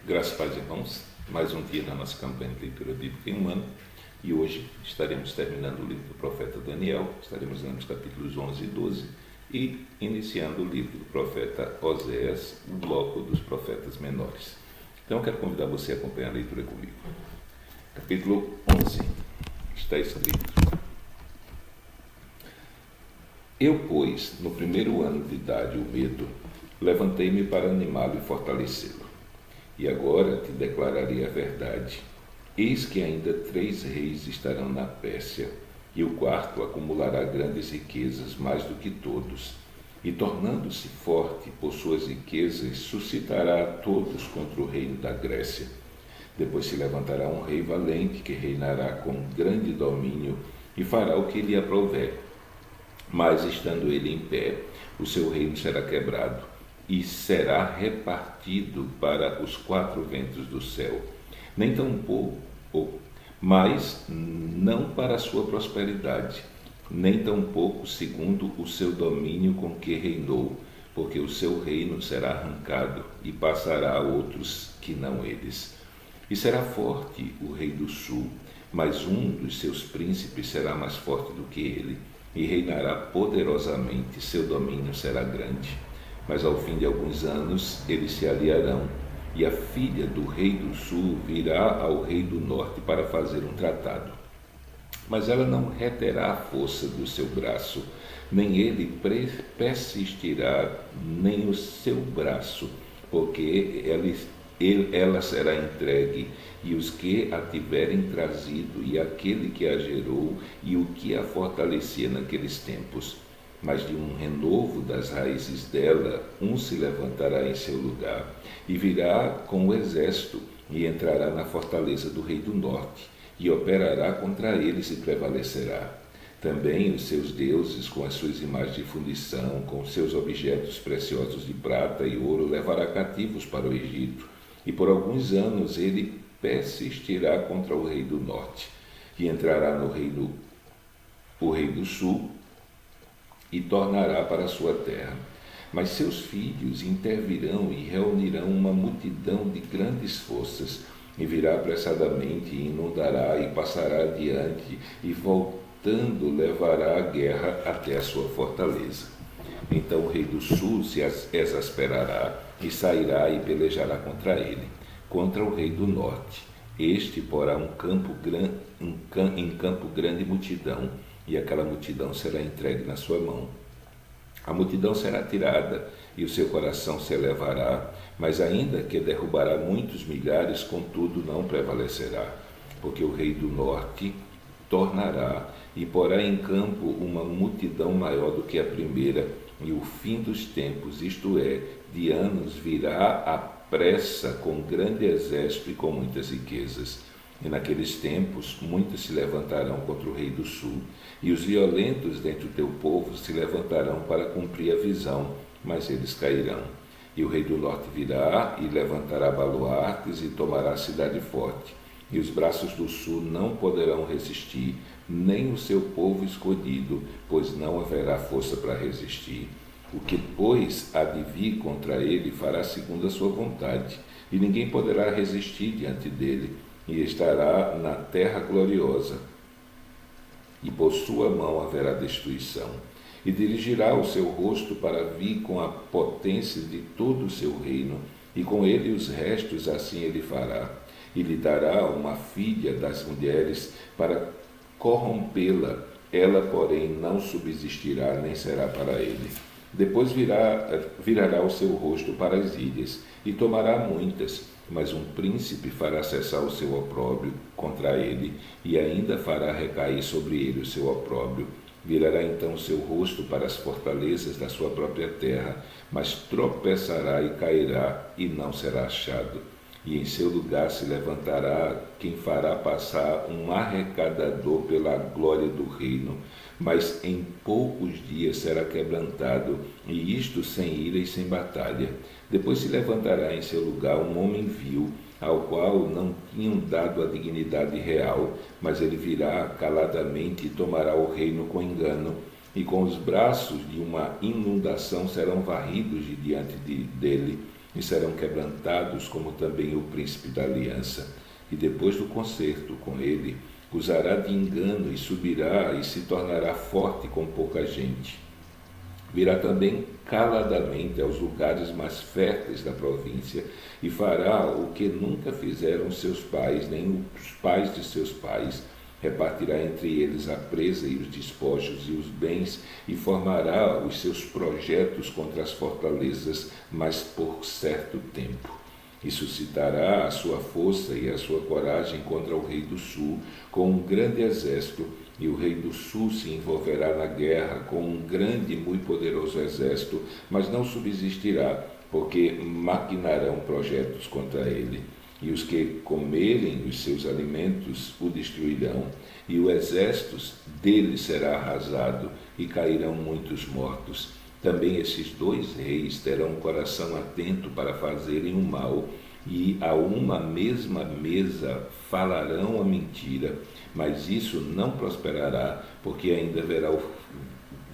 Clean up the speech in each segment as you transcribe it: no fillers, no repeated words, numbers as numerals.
Graças a Deus, irmãos, mais um dia na nossa campanha de leitura bíblica em um ano, e hoje estaremos terminando o livro do profeta Daniel, estaremos lendo os capítulos 11 e 12 e iniciando o livro do profeta Oséias, o bloco dos profetas menores. Então eu quero convidar você a acompanhar a leitura comigo. Capítulo 11, está escrito: Eu, pois, no primeiro ano de idade, o medo, levantei-me para animá-lo e fortalecê-lo. E agora te declararei a verdade. Eis que ainda 3 reis estarão na Pérsia, e o quarto acumulará grandes riquezas, mais do que todos. E tornando-se forte por suas riquezas, suscitará a todos contra o reino da Grécia. Depois se levantará um rei valente, que reinará com grande domínio, e fará o que lhe aprouver. Mas, estando ele em pé, o seu reino será quebrado, e será repartido para os 4 ventos do céu, nem tampouco, mas não para a sua prosperidade, nem tampouco segundo o seu domínio com que reinou, porque o seu reino será arrancado e passará a outros que não eles. E será forte o rei do sul, mas um dos seus príncipes será mais forte do que ele, e reinará poderosamente, seu domínio será grande. Mas ao fim de alguns anos eles se aliarão, e a filha do rei do sul virá ao rei do norte para fazer um tratado. Mas ela não reterá a força do seu braço, nem ele persistirá, nem o seu braço, porque ela será entregue, e os que a tiverem trazido, e aquele que a gerou, e o que a fortalecia naqueles tempos. Mas de um renovo das raízes dela, um se levantará em seu lugar, e virá com o exército, e entrará na fortaleza do rei do norte, e operará contra eles e prevalecerá. Também os seus deuses, com as suas imagens de fundição, com seus objetos preciosos de prata e ouro, levará cativos para o Egito, e por alguns anos ele persistirá contra o rei do norte, e entrará no o rei do sul, e tornará para a sua terra. Mas seus filhos intervirão e reunirão uma multidão de grandes forças, e virá apressadamente, e inundará, e passará adiante, e voltando levará a guerra até a sua fortaleza. Então o rei do sul se exasperará, e sairá e pelejará contra ele, contra o rei do norte. Este porá em campo grande multidão, e aquela multidão será entregue na sua mão. A multidão será tirada, e o seu coração se elevará, mas ainda que derrubará muitos milhares, contudo não prevalecerá, porque o rei do norte tornará, e porá em campo uma multidão maior do que a primeira, e o fim dos tempos, isto é, de anos, virá à pressa com grande exército e com muitas riquezas. E naqueles tempos, muitos se levantarão contra o rei do sul, e os violentos dentre o teu povo se levantarão para cumprir a visão, mas eles cairão. E o rei do norte virá e levantará baluartes e tomará a cidade forte. E os braços do sul não poderão resistir, nem o seu povo escolhido, pois não haverá força para resistir. O que, pois, há de vir contra ele fará segundo a sua vontade, e ninguém poderá resistir diante dele, e estará na terra gloriosa, e por sua mão haverá destruição, e dirigirá o seu rosto para vir com a potência de todo o seu reino, e com ele os restos assim ele fará, e lhe dará uma filha das mulheres para corrompê-la, ela, porém, não subsistirá, nem será para ele. Depois virará o seu rosto para as ilhas, e tomará muitas, mas um príncipe fará cessar o seu opróbrio contra ele, e ainda fará recair sobre ele o seu opróbrio. Virará então o seu rosto para as fortalezas da sua própria terra, mas tropeçará e cairá, e não será achado. E em seu lugar se levantará quem fará passar um arrecadador pela glória do reino, mas em poucos dias será quebrantado, e isto sem ira e sem batalha. Depois se levantará em seu lugar um homem vil, ao qual não tinham dado a dignidade real, mas ele virá caladamente e tomará o reino com engano, e com os braços de uma inundação serão varridos de diante dele, e serão quebrantados, como também o príncipe da aliança. E depois do concerto com ele, usará de engano e subirá e se tornará forte com pouca gente. Virá também caladamente aos lugares mais férteis da província e fará o que nunca fizeram seus pais, nem os pais de seus pais. Repartirá entre eles a presa e os despojos e os bens e formará os seus projetos contra as fortalezas, mas por certo tempo. E suscitará a sua força e a sua coragem contra o rei do sul com um grande exército, e o rei do sul se envolverá na guerra com um grande e muito poderoso exército, mas não subsistirá, porque maquinarão projetos contra ele. E os que comerem os seus alimentos o destruirão, e o exército dele será arrasado, e cairão muitos mortos. Também esses dois reis terão um coração atento para fazerem o mal, e a uma mesma mesa falarão a mentira, mas isso não prosperará, porque ainda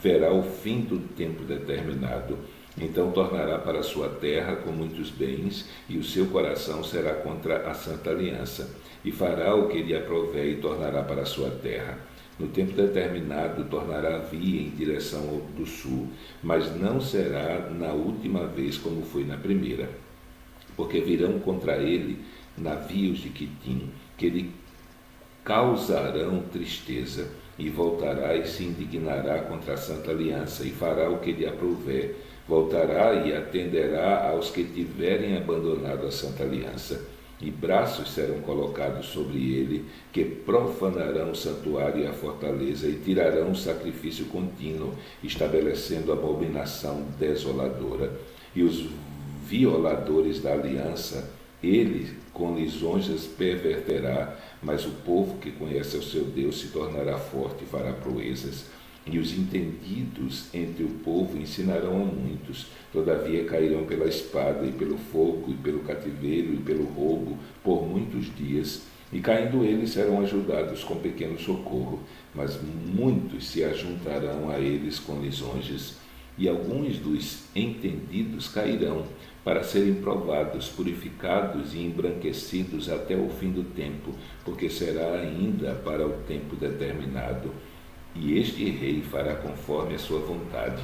verá o fim do tempo determinado. Então tornará para a sua terra com muitos bens, e o seu coração será contra a santa aliança, e fará o que lhe aprouver e tornará para a sua terra. No tempo determinado tornará a via em direção do sul, mas não será na última vez como foi na primeira, porque virão contra ele navios de Quitim, que lhe causarão tristeza, e voltará e se indignará contra a santa aliança, e fará o que lhe aprouver. Voltará e atenderá aos que tiverem abandonado a santa aliança, e braços serão colocados sobre ele, que profanarão o santuário e a fortaleza, e tirarão o sacrifício contínuo, estabelecendo abominação desoladora. E os violadores da aliança, ele com lisonjas perverterá, mas o povo que conhece o seu Deus se tornará forte e fará proezas. E os entendidos entre o povo ensinarão a muitos, todavia cairão pela espada, e pelo fogo, e pelo cativeiro, e pelo roubo, por muitos dias. E caindo eles serão ajudados com pequeno socorro, mas muitos se ajuntarão a eles com lisonjas. E alguns dos entendidos cairão, para serem provados, purificados e embranquecidos até o fim do tempo, porque será ainda para o tempo determinado. E este rei fará conforme a sua vontade,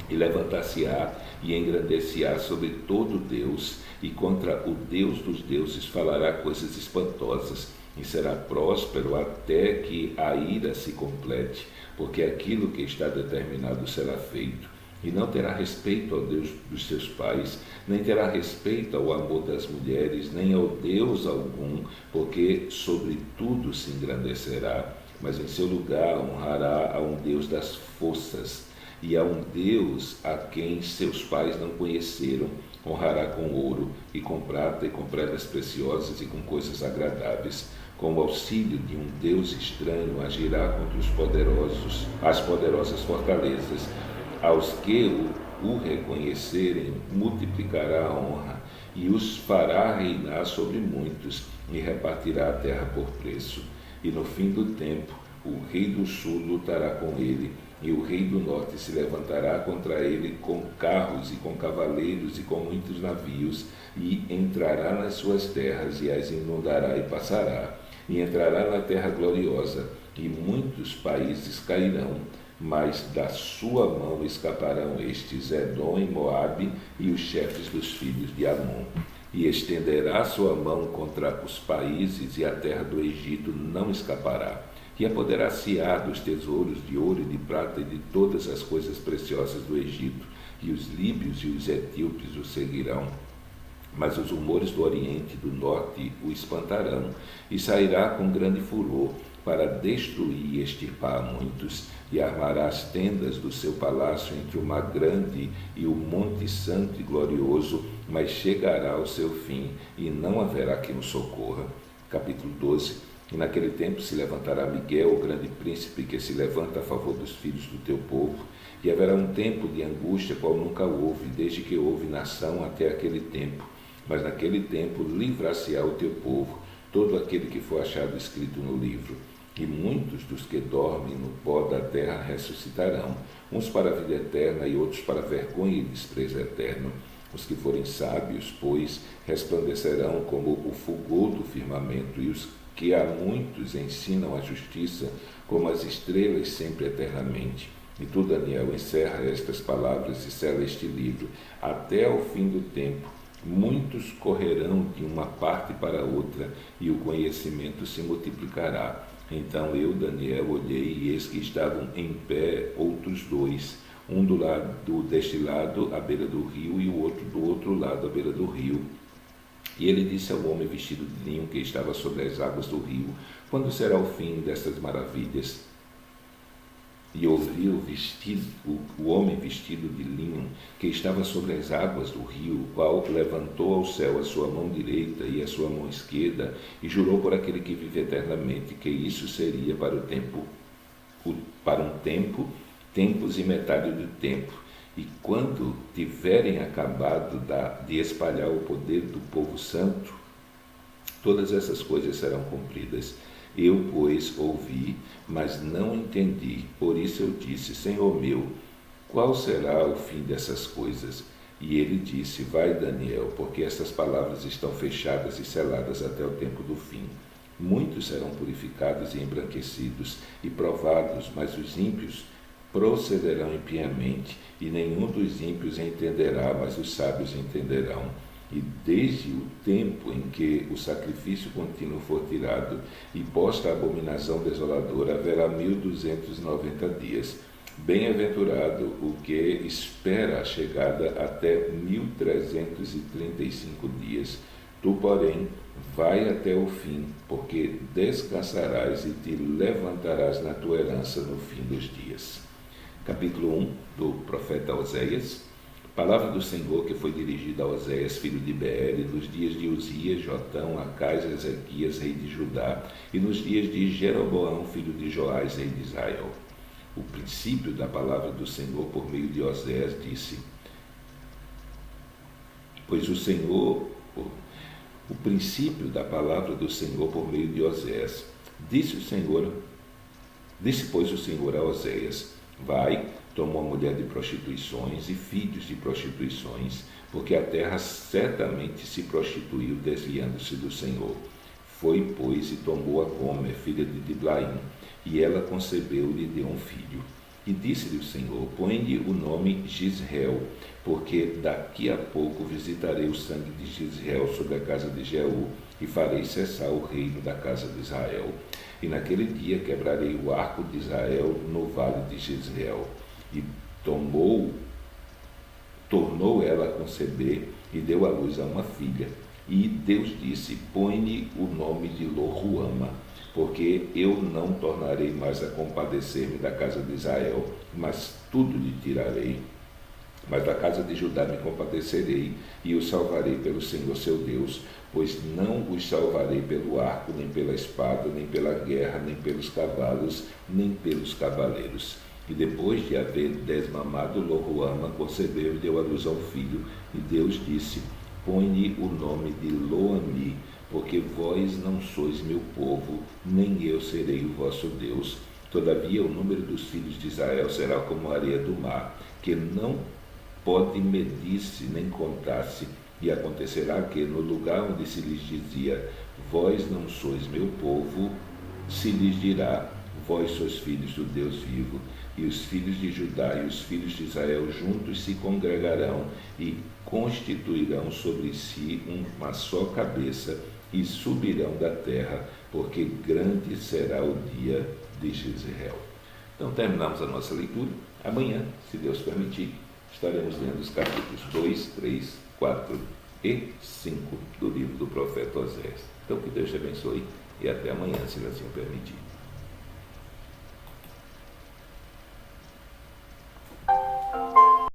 e levantar-se-á e engrandecer-á sobre todo Deus, e contra o Deus dos deuses falará coisas espantosas, e será próspero até que a ira se complete, porque aquilo que está determinado será feito. E não terá respeito ao Deus dos seus pais, nem terá respeito ao amor das mulheres, nem ao Deus algum, porque sobre tudo se engrandecerá. Mas em seu lugar honrará a um Deus das forças, e a um Deus a quem seus pais não conheceram. Honrará com ouro, e com prata, e com pedras preciosas, e com coisas agradáveis. Com o auxílio de um Deus estranho, agirá contra os poderosos, as poderosas fortalezas. Aos que o reconhecerem, multiplicará a honra, e os fará reinar sobre muitos, e repartirá a terra por preço. E no fim do tempo, o rei do sul lutará com ele, e o rei do norte se levantará contra ele com carros e com cavaleiros e com muitos navios, e entrará nas suas terras, e as inundará e passará, e entrará na terra gloriosa, e muitos países cairão, mas da sua mão escaparão estes, Edom e Moabe, e os chefes dos filhos de Amon. E estenderá sua mão contra os países, e a terra do Egito não escapará. E apoderar-se-á dos tesouros de ouro e de prata e de todas as coisas preciosas do Egito, e os líbios e os etíopes o seguirão. Mas os humores do Oriente e do Norte o espantarão, e sairá com grande furor para destruir e extirpar muitos, e armará as tendas do seu palácio entre o mar grande e o monte santo e glorioso, mas chegará ao seu fim, e não haverá quem o socorra. Capítulo 12. E naquele tempo se levantará Miguel, o grande príncipe, que se levanta a favor dos filhos do teu povo, e haverá um tempo de angústia qual nunca houve, desde que houve nação até aquele tempo. Mas naquele tempo livrar-se-á o teu povo, todo aquele que for achado escrito no livro. E muitos dos que dormem no pó da terra ressuscitarão, uns para a vida eterna e outros para a vergonha e desprezo eterno. Os que forem sábios, pois, resplandecerão como o fulgor do firmamento, e os que a muitos ensinam a justiça, como as estrelas sempre eternamente. E tu, Daniel, encerra estas palavras e sela este livro, até ao fim do tempo. Muitos correrão de uma parte para outra, e o conhecimento se multiplicará. Então eu, Daniel, olhei, e eis que estavam em pé outros dois, um deste lado, à beira do rio, e o outro do outro lado, à beira do rio. E ele disse ao homem vestido de linho que estava sobre as águas do rio: quando será o fim destas maravilhas? E ouvi o homem vestido de linho que estava sobre as águas do rio, o qual levantou ao céu a sua mão direita e a sua mão esquerda, e jurou por aquele que vive eternamente, que isso seria para um tempo, tempos e metade do tempo. E quando tiverem acabado de espalhar o poder do povo santo, todas essas coisas serão cumpridas. Eu, pois, ouvi, mas não entendi. Por isso eu disse: Senhor meu, qual será o fim dessas coisas? E ele disse: vai, Daniel, porque estas palavras estão fechadas e seladas até o tempo do fim. Muitos serão purificados e embranquecidos e provados, mas os ímpios procederão impiamente, e nenhum dos ímpios entenderá, mas os sábios entenderão. E desde o tempo em que o sacrifício contínuo for tirado e posta a abominação desoladora, haverá 1290 dias. Bem-aventurado o que espera a chegada até 1335 dias. Tu, porém, vai até o fim, porque descansarás e te levantarás na tua herança no fim dos dias. Capítulo 1 do profeta Oséias. Palavra do Senhor que foi dirigida a Oséias, filho de Beer, nos dias de Uzias, Jotão, Acais e Ezequias, rei de Judá, e nos dias de Jeroboão, filho de Joás, rei de Israel. O princípio da palavra do Senhor por meio de Oséias disse: o princípio da palavra do Senhor por meio de Oséias. Disse, pois, o Senhor a Oséias: vai, toma uma mulher de prostituições e filhos de prostituições, porque a terra certamente se prostituiu, desviando-se do Senhor. Foi, pois, e tomou a Gomer, filha de Diblaim, e ela concebeu e lhe deu um filho. E disse-lhe o Senhor: põe-lhe o nome Gisrael, porque daqui a pouco visitarei o sangue de Gisrael sobre a casa de Jeú, e farei cessar o reino da casa de Israel. E naquele dia quebrarei o arco de Israel no vale de Gisrael. E tornou ela a conceber e deu à luz a uma filha. E Deus disse: põe-lhe o nome de Lo-ruama, porque eu não tornarei mais a compadecer-me da casa de Israel, mas tudo lhe tirarei. Mas da casa de Judá me compadecerei, e os salvarei pelo Senhor seu Deus, pois não os salvarei pelo arco, nem pela espada, nem pela guerra, nem pelos cavalos, nem pelos cavaleiros. E depois de haver desmamado Lo-ruama, concebeu e deu à luz a um filho. E Deus disse: põe-lhe o nome de Lo-ami, porque vós não sois meu povo, nem eu serei o vosso Deus. Todavia o número dos filhos de Israel será como a areia do mar, que não pode medir-se nem contar-se. E acontecerá que, no lugar onde se lhes dizia: vós não sois meu povo, se lhes dirá: vós sois filhos do Deus vivo. E os filhos de Judá e os filhos de Israel juntos se congregarão e constituirão sobre si uma só cabeça, e subirão da terra, porque grande será o dia de Jezreel. Então terminamos a nossa leitura. Amanhã, se Deus permitir, estaremos lendo os capítulos 2, 3, 4 e 5 do livro do profeta Oséias. Então que Deus te abençoe e até amanhã, se assim permitir.